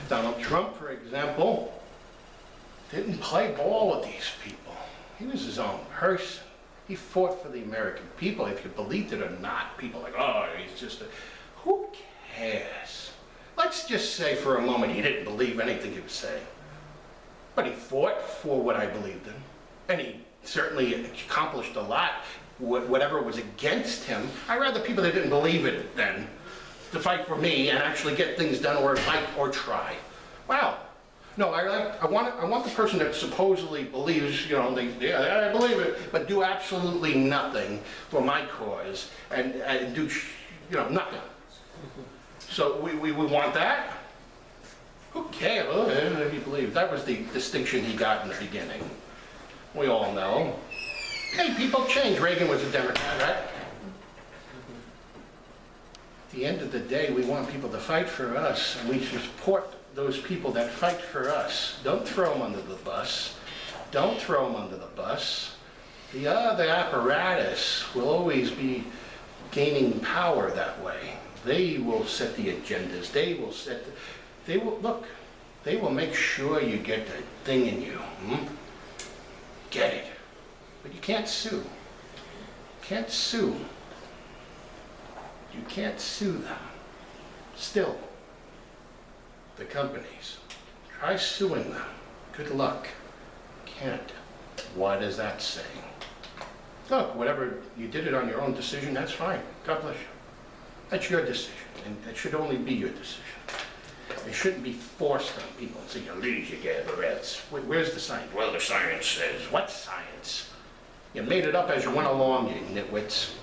Donald Trump, for example, didn't play ball with these people. He was his own person. He fought for the American people, if you believed it or not. People are like, oh, he's just a... Who cares? Let's just say for a moment he didn't believe anything he was saying. But he fought for what I believed in. And he certainly accomplished a lot. Whatever was against him, I'd rather people that didn't believe it than to fight for me and actually get things done or fight or try. Wow. No, I want the person that supposedly believes, yeah, I believe it, but do absolutely nothing for my cause and do, nothing. So we want that? Who cares? Oh, if you believe. That was the distinction he got in the beginning. We all know. Hey, people change. Reagan was a Democrat, right? At the end of the day, we want people to fight for us, and we should support those people that fight for us. Don't throw them under the bus. Don't throw them under the bus. The other apparatus will always be gaining power that way. They will set the agendas. They will make sure you get the thing in you. Get it. But you can't sue. Can't sue. You can't sue them. Still, the companies, try suing them. Good luck. Can't. What is that saying? Look, whatever, you did it on your own decision, that's fine. God bless you. That's your decision, and that should only be your decision. It shouldn't be forced on people and say, you lose, you get the reds. Where's the science? Well, the science says. What science? You made it up as you went along, you nitwits.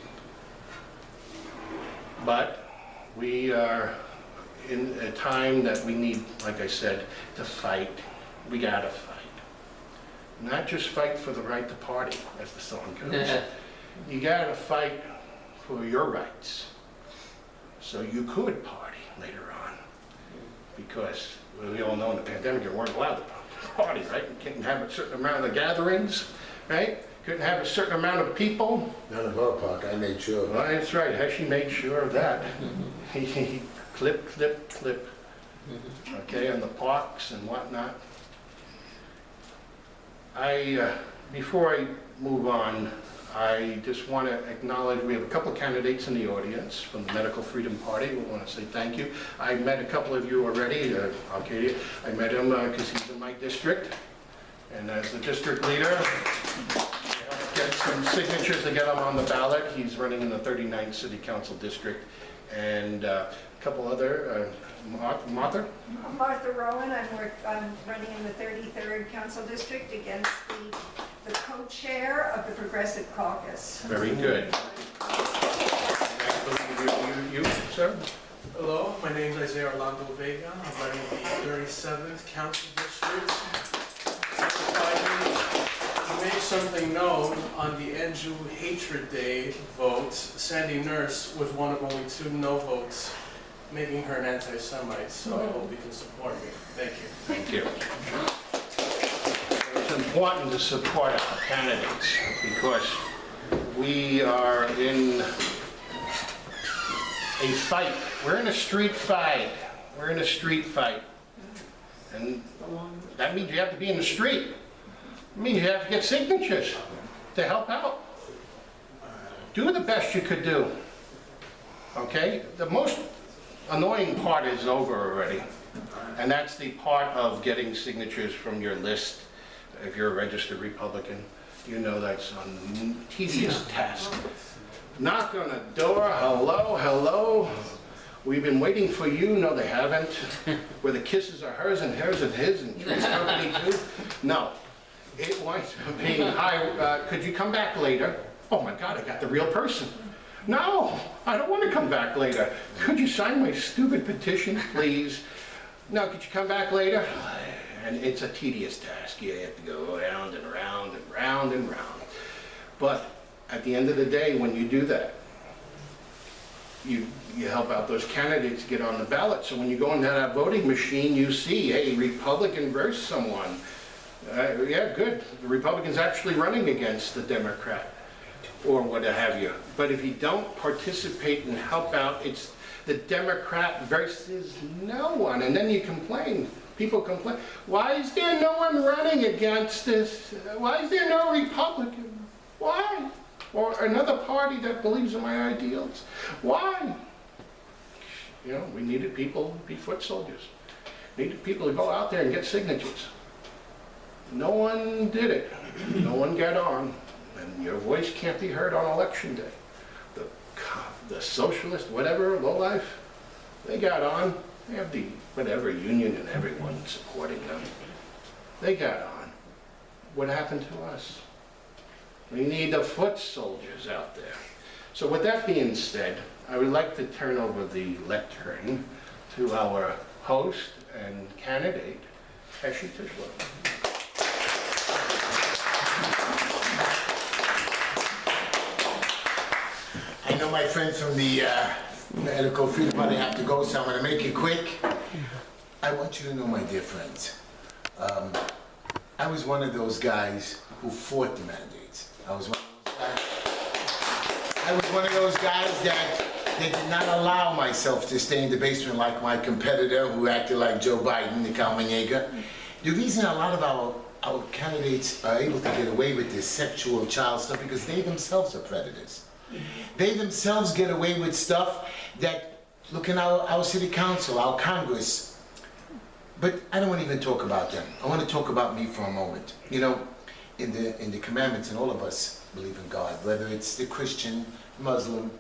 But we are in a time that we need, like I said, to fight. We gotta fight. Not just fight for the right to party, as the song goes. You gotta fight for your rights. So you could party later on. Because we all know in the pandemic you weren't allowed to party, right? You couldn't have a certain amount of gatherings, right? Couldn't have a certain amount of people. Not in our park, I made sure. Well, that's right, Heshy made sure of that. He clip. Okay, and the parks and whatnot. Before I move on, I just want to acknowledge we have a couple of candidates in the audience from the Medical Freedom Party. We want to say thank you. I met a couple of you already. Okay, I met him because he's in my district. And as the district leader, get some signatures to get him on the ballot. He's running in the 39th City Council District. And a couple other, Martha? Martha Rowan, I'm running in the 33rd Council District against the co-chair of the Progressive Caucus. Very good. You, sir? Hello, my name is Isaiah Orlando Vega. I'm running the 37th Council District. To make something known, on the End Jew Hatred Day vote, Sandy Nurse was one of only 2 no votes, making her an anti-Semite, so I hope you can support me. Thank you. Thank you. It's important to support our candidates because we are in a fight. We're in a street fight. We're in a street fight. And that means you have to be in the street. It means you have to get signatures to help out. Do the best you could do. Okay? The most annoying part is over already. And that's the part of getting signatures from your list. If you're a registered Republican, you know that's a tedious task. Knock on a door, hello, hello. We've been waiting for you. No, they haven't. Where the kisses are hers and hers and his and his company too. No. It winds up being, hi, could you come back later? Oh my God, I got the real person. No, I don't want to come back later. Could you sign my stupid petition, please? No, could you come back later? And it's a tedious task. You have to go around and around and round and round. But at the end of the day, when you do that, you help out those candidates get on the ballot. So when you go into that voting machine, you see, hey, Republican versus someone. Yeah, good. The Republican's actually running against the Democrat or what have you. But if you don't participate and help out, the Democrat versus no one, and then you complain. People complain, why is there no one running against this? Why is there no Republican? Why? Or another party that believes in my ideals? Why? You know, we needed people to be foot soldiers. Needed people to go out there and get signatures. No one did it. No one got on. And your voice can't be heard on election day. The socialist, whatever, lowlife, they got on. They have the whatever union and everyone supporting them. They got on. What happened to us? We need the foot soldiers out there. So with that being said, I would like to turn over the lectern to our host and candidate, Heshy Tischler. I know my friends from the Medical Freedom Party have to go, so I'm going to make it quick. I want you to know, my dear friends, I was one of those guys who fought the mandates. I was one of those guys that did not allow myself to stay in the basement like my competitor who acted like Joe Biden, the Kalman-Yeager. The reason a lot of our candidates are able to get away with this sexual child stuff because they themselves are predators. They themselves get away with stuff that, look in our city council, our Congress. But I don't want to even talk about them. I want to talk about me for a moment. You know, in the commandments, and all of us believe in God, whether it's the Christian, Muslim.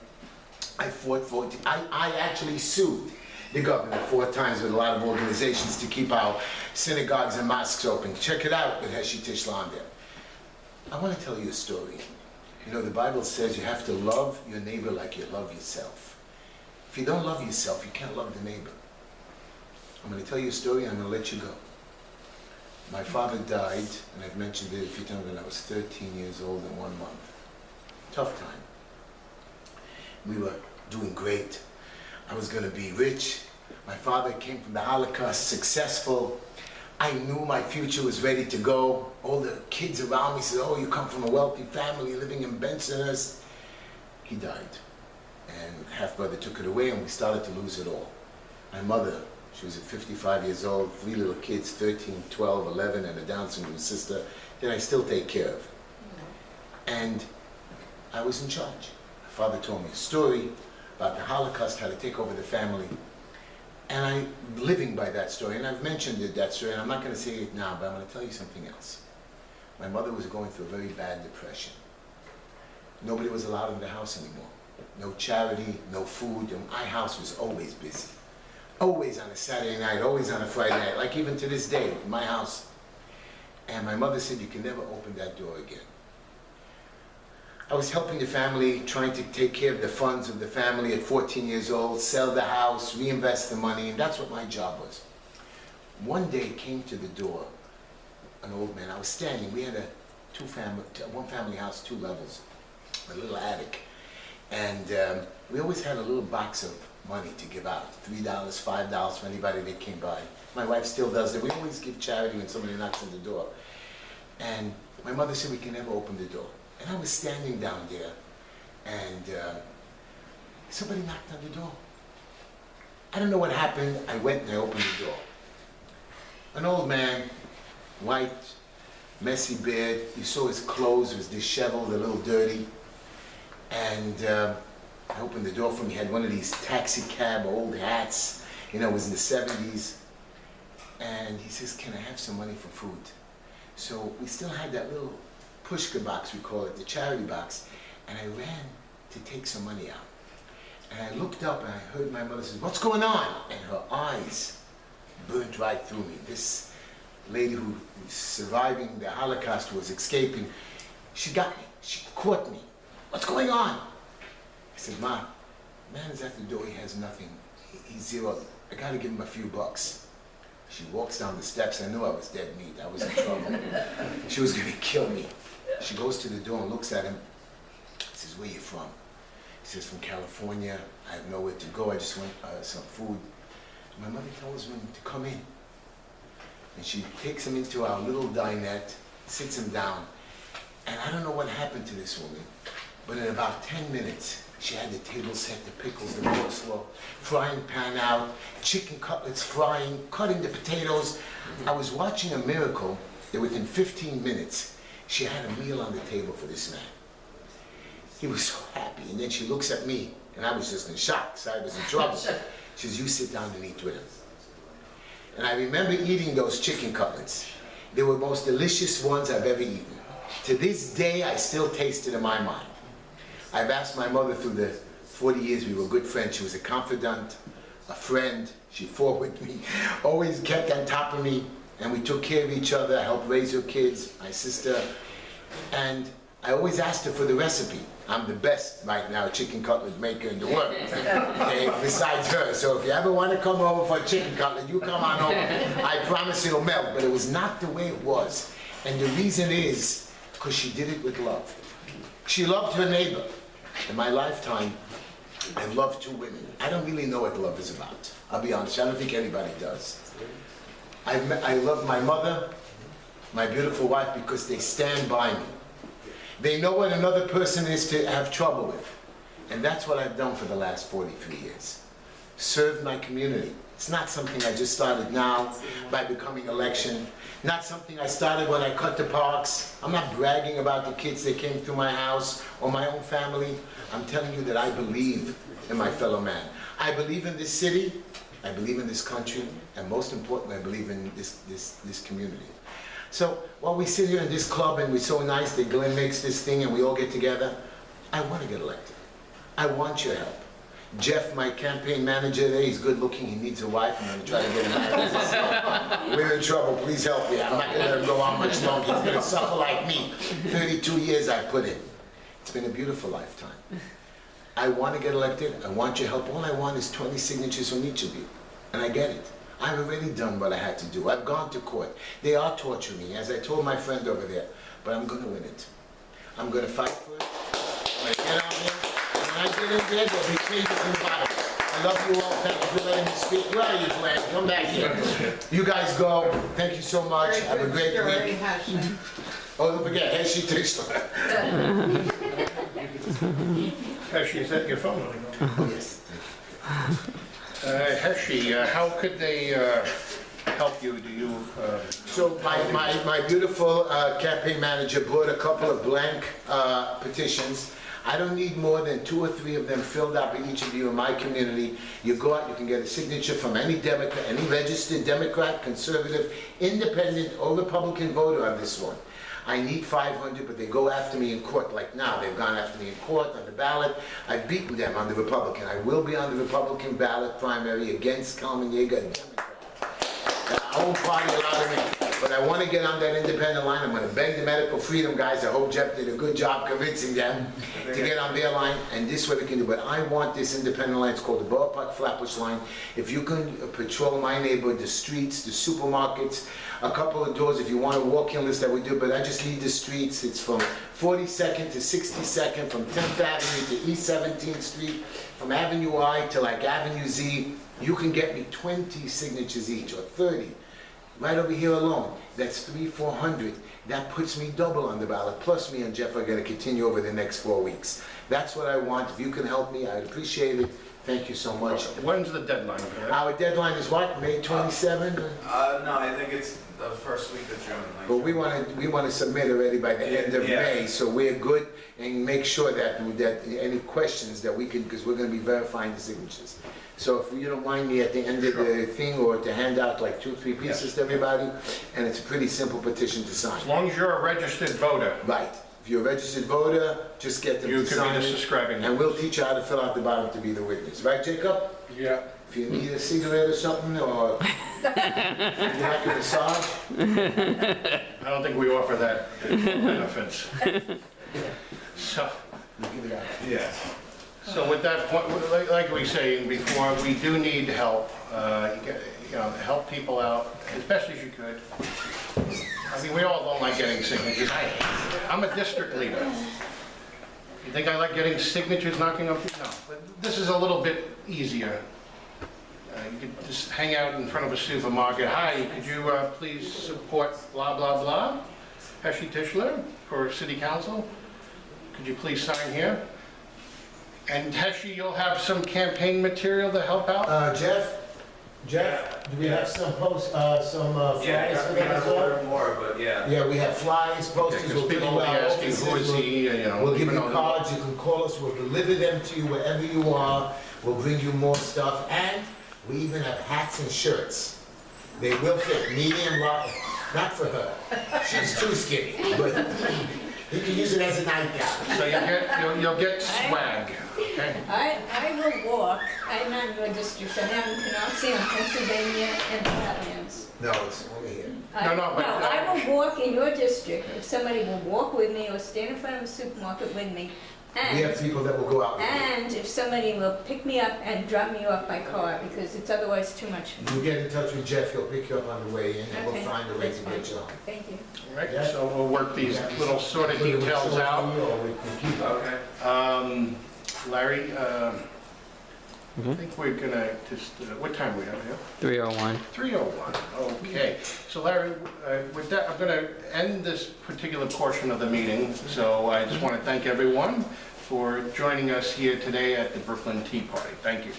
I actually sued the governor 4 times with a lot of organizations to keep our synagogues and mosques open. Check it out with Heshy Tischler on there. I want to tell you a story. You know, the Bible says you have to love your neighbor like you love yourself. If you don't love yourself, you can't love the neighbor. I'm going to tell you a story and I'm going to let you go. My father died, and I've mentioned it a few times, when I was 13 years old and 1 month. Tough time. We were doing great. I was going to be rich. My father came from the Holocaust, successful. I knew my future was ready to go. All the kids around me said, oh, you come from a wealthy family living in Bensonhurst. He died. And half-brother took it away, and we started to lose it all. My mother, she was 55 years old, 3 little kids, 13, 12, 11, and a Down syndrome sister that I still take care of. And I was in charge. My father told me a story about the Holocaust, how to take over the family. And I'm living by that story, and I've mentioned that story, and I'm not going to say it now, but I'm going to tell you something else. My mother was going through a very bad depression. Nobody was allowed in the house anymore. No charity, no food, and my house was always busy. Always on a Saturday night, always on a Friday night, like even to this day, in my house. And my mother said, you can never open that door again. I was helping the family, trying to take care of the funds of the family at 14 years old, sell the house, reinvest the money, and that's what my job was. One day came to the door an old man. I was standing. We had a one family house, 2 levels, a little attic. And we always had a little box of money to give out, $3, $5 for anybody that came by. My wife still does it. We always give charity when somebody knocks on the door. And my mother said we can never open the door. And I was standing down there, and somebody knocked on the door. I don't know what happened. I went and I opened the door. An old man, white, messy beard. You saw his clothes was disheveled, a little dirty. And I opened the door for him. He had one of these taxi cab old hats. You know, it was in the 70s. And he says, can I have some money for food? So we still had that little pushka box, we call it, the charity box. And I ran to take some money out. And I looked up and I heard my mother say, what's going on? And her eyes burned right through me. This lady who was surviving the Holocaust, was escaping, she got me. She caught me. What's going on? I said, Ma, man is at the door, he has nothing. He's zero. I gotta give him a few bucks. She walks down the steps. I knew I was dead meat. I was in trouble. She was gonna kill me. She goes to the door and looks at him. Says, where you from? He says, from California. I have nowhere to go. I just want some food. My mother tells him to come in. And she takes him into our little dinette, sits him down. And I don't know what happened to this woman, but in about 10 minutes, She had the table set, the pickles, the coleslaw, frying pan out, chicken cutlets frying, cutting the potatoes. I was watching a miracle that within 15 minutes, she had a meal on the table for this man. He was so happy, and then she looks at me, and I was just in shock, so I was in trouble. She says, you sit down and eat with him. And I remember eating those chicken cutlets. They were the most delicious ones I've ever eaten. To this day, I still taste it in my mind. I've asked my mother through the 40 years we were good friends. She was a confidant, a friend. She fought with me, always kept on top of me, and we took care of each other. I helped raise her kids, my sister, and I always asked her for the recipe. I'm the best right now chicken cutlet maker in the world, okay, besides her. So if you ever want to come over for a chicken cutlet, you come on over. I promise it'll melt, but it was not the way it was. And the reason is because she did it with love. She loved her neighbor. In my lifetime, I've loved 2 women. I don't really know what love is about. I'll be honest, I don't think anybody does. I love my mother, my beautiful wife, because they stand by me. They know what another person is to have trouble with. And that's what I've done for the last 43 years. Served my community. It's not something I just started now by becoming election. Not something I started when I cut the parks. I'm not bragging about the kids that came through my house or my own family. I'm telling you that I believe in my fellow man. I believe in this city, I believe in this country, and most importantly, I believe in this community. So while we sit here in this club and we're so nice that Glenn makes this thing and we all get together, I want to get elected. I want your help. Jeff, my campaign manager there, he's good looking, he needs a wife, I'm going to try to get him married. We're in trouble, please help me. I'm not going to let him go on much longer. He's going to suffer like me. 32 years I've put in. It's been a beautiful lifetime. I want to get elected, I want your help. All I want is 20 signatures from each of you, and I get it. I've already done what I had to do. I've gone to court. They are torturing me, as I told my friend over there, but I'm going to win it. I'm going to fight for it. I'm going to get out there. When I get in there, there'll be changes in the bottom. I love you all. Thank you for letting me speak. Where are you, Glenn? Come back here. You guys go. Thank you so much. Have a great week. Oh, don't forget, Heshy Tischler. Heshy, is that your phone? Yes. Heshy, how could they help you? Do you... So my beautiful campaign manager brought a couple of blank petitions. I don't need more than 2 or 3 of them filled out by each of you in my community. You go out, you can get a signature from any Democrat, any registered Democrat, conservative, independent, or Republican voter on this one. I need 500, but they go after me in court like now. They've gone after me in court on the ballot. I've beaten them on the Republican. I will be on the Republican ballot primary against Kalman Yeager, a Democrat. I won't party a lot of me, but I want to get on that independent line. I'm going to beg the medical freedom guys. I hope Jeff did a good job convincing them to get on their line, and this is what they can do. But I want this independent line. It's called the Borough Park Flatbush line. If you can patrol my neighborhood, the streets, the supermarkets, a couple of doors, if you want a walk-in list, that we do, but I just need the streets. It's from 42nd to 62nd, from 10th Avenue to East 17th Street, from Avenue I to like Avenue Z. You can get me 20 signatures each, or 30. Right over here alone, that's 300-400. That puts me double on the ballot. Plus me and Jeff are going to continue over the next 4 weeks. That's what I want. If you can help me, I'd appreciate it. Thank you so much. When's the deadline for that? Our deadline is what, May 27? No, I think it's the first week of June. Like But we want to submit already by the end of Yeah. May, so we're good, and make sure that any questions that we can, because we're going to be verifying the signatures. So if you don't mind me at the end of the thing, or to hand out like 2 or 3 pieces to everybody, and it's a pretty simple petition to sign. As long as you're a registered voter, Right. If you're a registered voter, just get them you to can sign be the it, subscribing. and we'll teach you how to fill out the bottom to be the witness. Right, Jacob? Yeah. If you need a cigarette or something, or you like a massage? I don't think we offer that benefits. So, You give it out. Yeah. so with that point, like we were saying before, we do need help. Help people out as best as you could. I mean, we all don't like getting signatures. I'm a district leader. You think I like getting signatures knocking up? No, but this is a little bit easier. You could just hang out in front of a supermarket. Hi, could you please support blah, blah, blah? Heshy Tischler for city council? Could you please sign here? And Heshy, you'll have some campaign material to help out? Jeff, do we have some flyers Yeah, for we that as gotta well? order more, but yeah. Yeah, we have flyers, posters, Because we'll put people you will be out asking, offices, who is he, you know? we'll give even you though- cards, you can call us, we'll deliver them to you wherever you are, we'll bring you more stuff, and we even have hats and shirts. They will fit, medium, large, not for her, she's too skinny, but you can use it as a nightgown. So you'll get swag, okay? I will walk, I'm not your district, I am in Canarsie, in Pennsylvania, and Highlands. No, it's only here. No, but, I will walk in your district, if somebody will walk with me or stand in front of a supermarket with me. We have people that will go out with you. And if somebody will pick me up and drop me off by car, because it's otherwise too much. You get in touch with Jeff, he'll pick you up on the way in, and we'll Okay, find a way that's to fine. get you on. Thank you. all right, so we'll work these little sort of details out. Or we can keep it. Okay. Larry, I think we're gonna just, what time we have here? 301. 3:01, okay. So Larry, with that, I'm gonna end this particular portion of the meeting. So I just want to thank everyone for joining us here today at the Brooklyn Tea Party. Thank you.